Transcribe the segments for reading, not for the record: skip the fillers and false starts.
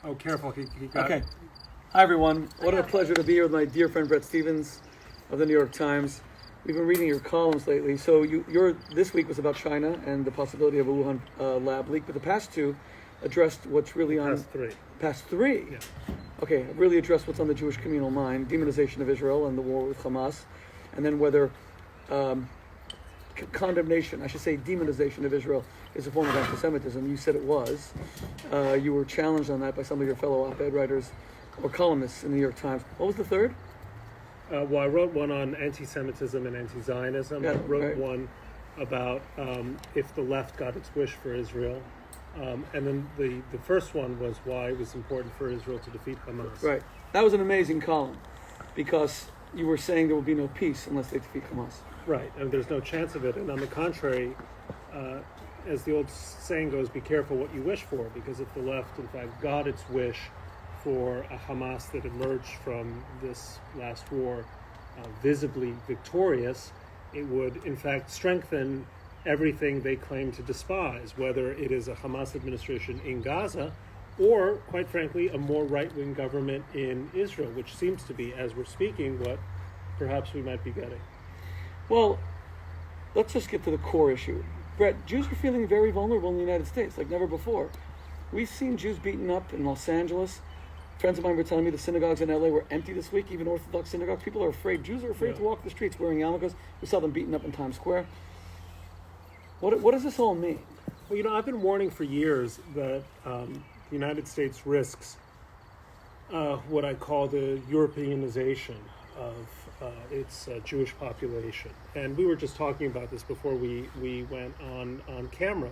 Oh, careful. He got Okay. Hi, everyone. What a pleasure to be here with my dear friend Bret Stephens of the New York Times. We've been reading your columns lately. So your this week was about China and the possibility of a Wuhan lab leak, but the past two addressed what's really on... Past three? Yeah. Okay, really addressed what's on the Jewish communal mind, demonization of Israel and the war with Hamas, and then whether condemnation, I should say demonization of Israel, is a form of anti-Semitism. You said it was. You were challenged on that by some of your fellow op-ed writers or columnists in the New York Times. What was the third? Well, I wrote one on anti-Semitism and anti-Zionism. Yeah, I wrote right. one about if the left got its wish for Israel. And then the first one was why it was important for Israel to defeat Hamas. Right. That was an amazing column because you were saying there will be no peace unless they defeat Hamas. Right, and there's no chance of it. And on the contrary, as the old saying goes, be careful what you wish for, because if the left, in fact, got its wish for a Hamas that emerged from this last war visibly victorious, it would, in fact, strengthen everything they claim to despise, whether it is a Hamas administration in Gaza or, quite frankly, a more right-wing government in Israel, which seems to be, as we're speaking, what perhaps we might be getting. Well, let's just get to the core issue. Bret, Jews are feeling very vulnerable in the United States, like never before. We've seen Jews beaten up in Los Angeles. Friends of mine were telling me the synagogues in LA were empty this week, even Orthodox synagogues. People are afraid. Jews are afraid to walk the streets wearing yarmulkes. We saw them beaten up in Times Square. What does this all mean? Well, I've been warning for years that the United States risks what I call the Europeanization of its Jewish population. And we were just talking about this before we went on camera,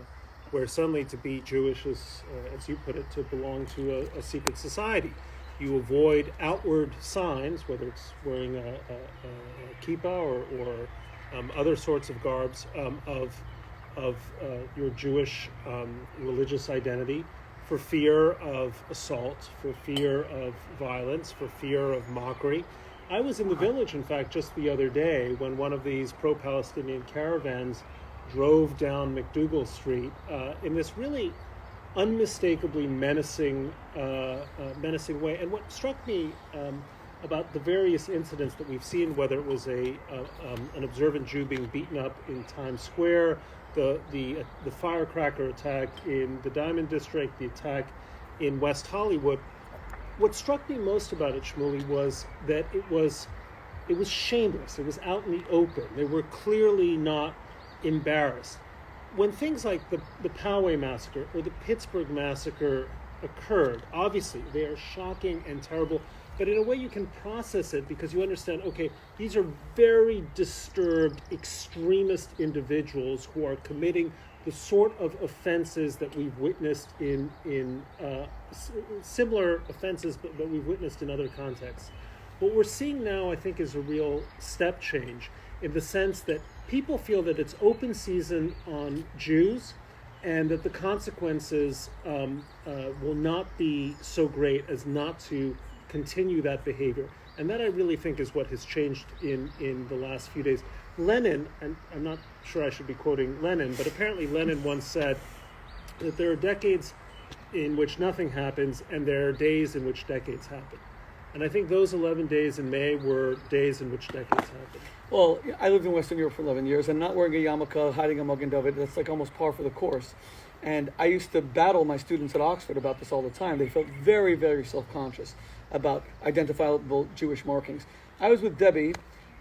where suddenly to be Jewish is, as you put it, to belong to a secret society. You avoid outward signs, whether it's wearing a kippah or other sorts of garbs of your Jewish religious identity, for fear of assault, for fear of violence, for fear of mockery. I was in the Village, in fact, just the other day when one of these pro-Palestinian caravans drove down McDougal Street in this really unmistakably menacing way. And what struck me about the various incidents that we've seen, whether it was an observant Jew being beaten up in Times Square, the firecracker attack in the Diamond District, the attack in West Hollywood, what struck me most about it, Shmuley, was that it was shameless. It was out in the open. They were clearly not embarrassed. When things like the Poway massacre or the Pittsburgh massacre occurred, obviously they are shocking and terrible, but in a way you can process it because you understand, okay, these are very disturbed, extremist individuals who are committing the sort of offenses that we've witnessed in similar offenses, but we've witnessed in other contexts. What we're seeing now, I think, is a real step change in the sense that people feel that it's open season on Jews and that the consequences will not be so great as not to continue that behavior. And that I really think is what has changed in the last few days. Lenin, and I'm not sure I should be quoting Lenin, but apparently Lenin once said that there are decades in which nothing happens and there are days in which decades happen. And I think those 11 days in May were days in which decades happened. Well, I lived in Western Europe for 11 years, and not wearing a yarmulke, hiding a Magen David, that's like almost par for the course. And I used to battle my students at Oxford about this all the time. They felt very, very self-conscious about identifiable Jewish markings. I was with Debbie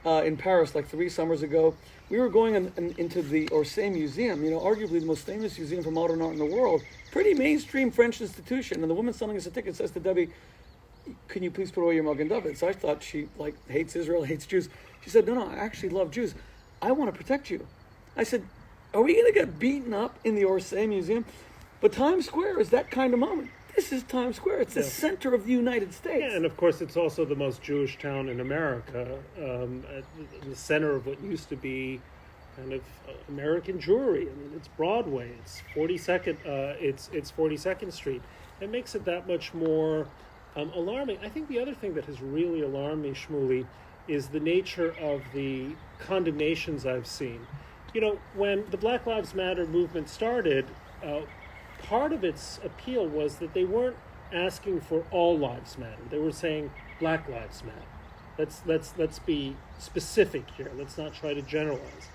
in Paris like 3 summers ago. We were going into the Orsay Museum, arguably the most famous museum for modern art in the world. Pretty mainstream French institution. And the woman selling us a ticket says to Debbie, "Can you please put away your Magen David?" So I thought she hates Israel, hates Jews. She said, no, I actually love Jews. I want to protect you. I said, are we going to get beaten up in the Orsay Museum? But Times Square is that kind of moment. This is Times Square. It's the center of the United States. Yeah, and of course it's also the most Jewish town in America, at the center of what used to be kind of American Jewry. I mean, it's Broadway. It's 42nd. It's 42nd Street. It makes it that much more alarming. I think the other thing that has really alarmed me, Shmuley, is the nature of the condemnations I've seen. When the Black Lives Matter movement started, part of its appeal was that they weren't asking for all lives matter. They were saying Black lives matter. Let's be specific here. Let's not try to generalize.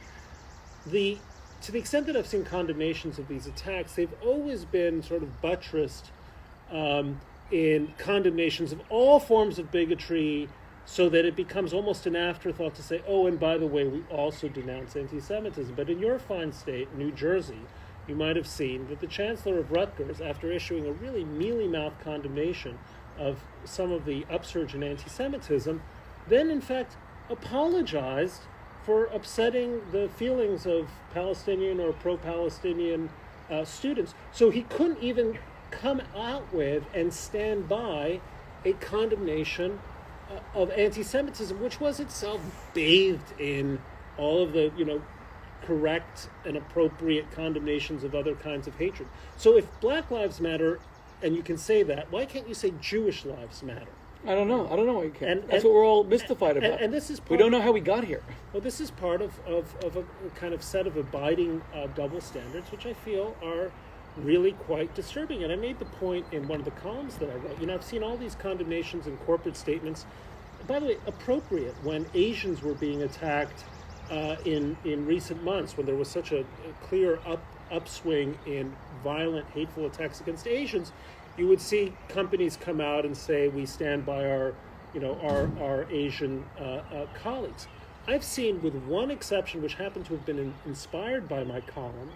To the extent that I've seen condemnations of these attacks, they've always been sort of buttressed in condemnations of all forms of bigotry, so that it becomes almost an afterthought to say, oh, and by the way, we also denounce anti-Semitism. But in your fine state, New Jersey, you might have seen that the Chancellor of Rutgers, after issuing a really mealy-mouthed condemnation of some of the upsurge in anti-Semitism, then in fact apologized for upsetting the feelings of Palestinian or pro-Palestinian students. So he couldn't even come out with and stand by a condemnation of anti-Semitism, which was itself bathed in all of the, correct and appropriate condemnations of other kinds of hatred. So if Black Lives Matter, and you can say that, why can't you say Jewish lives matter? I don't know why you can't. That's what we're all mystified about. And this is we don't know how we got here. Well, this is part of a kind of set of abiding double standards, which I feel are really quite disturbing. And I made the point in one of the columns that I wrote. I've seen all these condemnations and corporate statements, by the way, appropriate when Asians were being attacked in recent months, when there was such a clear upswing in violent, hateful attacks against Asians. You would see companies come out and say, we stand by our Asian colleagues. I've seen, with one exception, which happened to have been inspired by my column,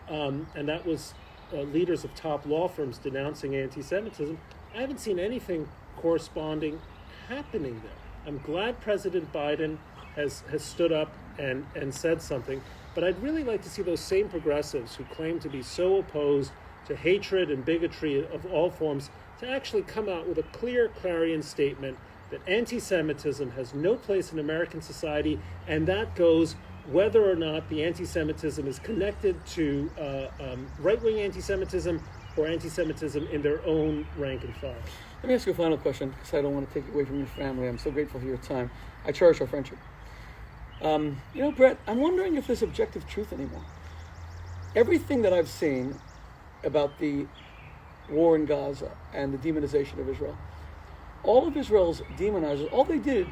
and that was leaders of top law firms denouncing anti-Semitism. I haven't seen anything corresponding happening there. I'm glad President Biden has stood up and said something, but I'd really like to see those same progressives who claim to be so opposed to hatred and bigotry of all forms to actually come out with a clear clarion statement that anti-Semitism has no place in American society, and that goes whether or not the anti-Semitism is connected to right-wing anti-Semitism or anti-Semitism in their own rank and file. Let me ask you a final question, because I don't want to take it away from your family. I'm so grateful for your time. I cherish our friendship. Brett, I'm wondering if there's objective truth anymore. Everything that I've seen about the war in Gaza and the demonization of Israel, all of Israel's demonizers, all they did,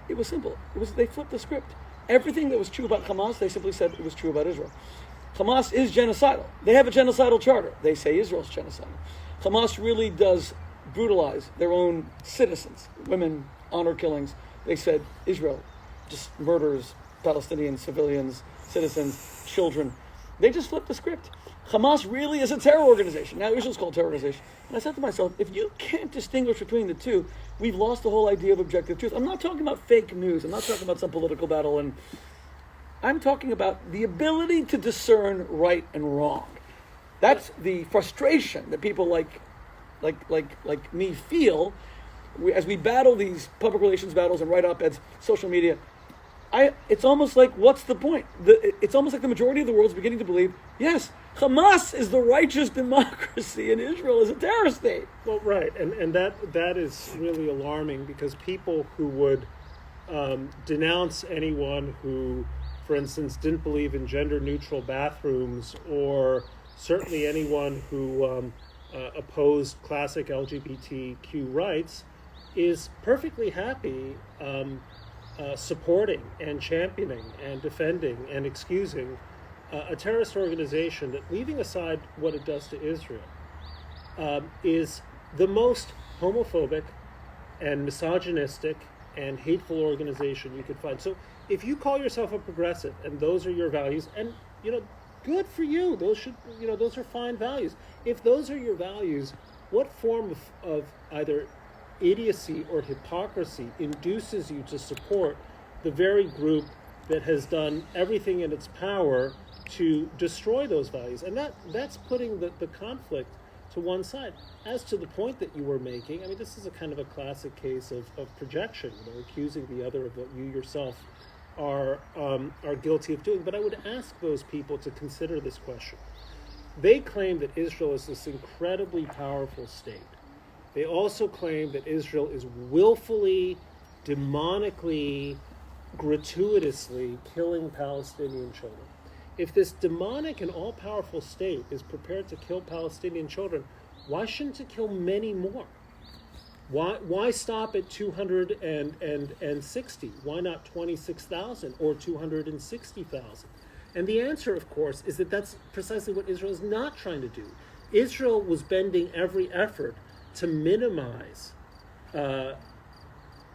it was simple. They flipped the script. Everything that was true about Hamas, they simply said it was true about Israel. Hamas is genocidal. They have a genocidal charter. They say Israel's genocidal. Hamas really does brutalize their own citizens, women, honor killings. They said Israel just murders Palestinian civilians, citizens, children. They just flipped the script. Hamas really is a terror organization. Now Israel's called a terror organization. And I said to myself, if you can't distinguish between the two, we've lost the whole idea of objective truth. I'm not talking about fake news. I'm not talking about some political battle. And I'm talking about the ability to discern right and wrong. That's the frustration that people like me feel as we battle these public relations battles and write op-eds, social media. It's almost like, what's the point? It's almost like the majority of the world is beginning to believe, yes, Hamas is the righteous democracy and Israel is a terror state. Well, right, and that is really alarming, because people who would denounce anyone who, for instance, didn't believe in gender-neutral bathrooms, or certainly anyone who opposed classic LGBTQ rights, is perfectly happy supporting and championing and defending and excusing a terrorist organization that, leaving aside what it does to Israel, is the most homophobic and misogynistic and hateful organization you could find. So if you call yourself a progressive and those are your values, and good for you, those are fine values. If those are your values, what form of either idiocy or hypocrisy induces you to support the very group that has done everything in its power to destroy those values? And that's putting the conflict to one side. As to the point that you were making, I mean, this is a kind of a classic case of projection, accusing the other of what you yourself are guilty of doing. But I would ask those people to consider this question. They claim that Israel is this incredibly powerful state. They also claim that Israel is willfully, demonically, gratuitously killing Palestinian children. If this demonic and all-powerful state is prepared to kill Palestinian children, why shouldn't it kill many more? Why stop at 260? Why not 26,000 or 260,000? And the answer, of course, is that that's precisely what Israel is not trying to do. Israel was bending every effort to minimize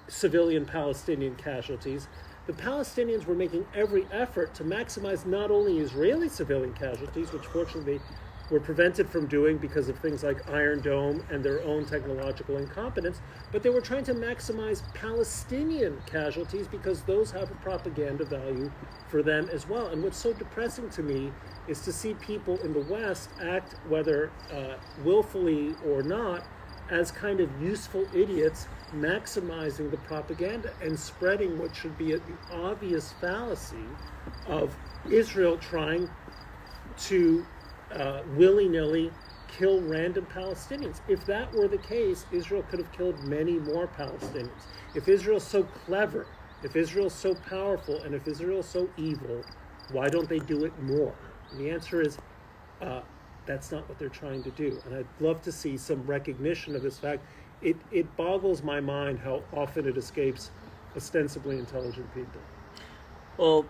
civilian Palestinian casualties. The Palestinians were making every effort to maximize not only Israeli civilian casualties, which fortunately were prevented from doing because of things like Iron Dome and their own technological incompetence, but they were trying to maximize Palestinian casualties because those have a propaganda value for them as well. And what's so depressing to me is to see people in the West act, whether willfully or not, as kind of useful idiots, maximizing the propaganda and spreading what should be the obvious fallacy of Israel trying to willy-nilly kill random Palestinians. If that were the case, Israel could have killed many more Palestinians. If Israel's so clever, if Israel's so powerful, and if Israel's so evil, why don't they do it more? And the answer is, that's not what they're trying to do. And I'd love to see some recognition of this fact. It boggles my mind how often it escapes ostensibly intelligent people. Well,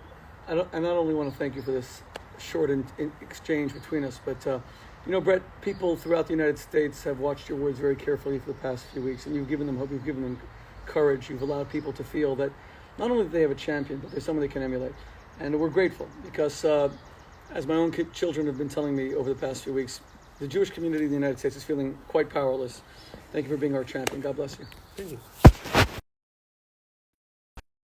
I not only want to thank you for this short exchange between us, but Brett, people throughout the United States have watched your words very carefully for the past few weeks, and you've given them hope, you've given them courage, you've allowed people to feel that not only do they have a champion, but there's someone they can emulate. And we're grateful because, as my own children have been telling me over the past few weeks, the Jewish community in the United States is feeling quite powerless. Thank you for being our champion. God bless you. Thank you.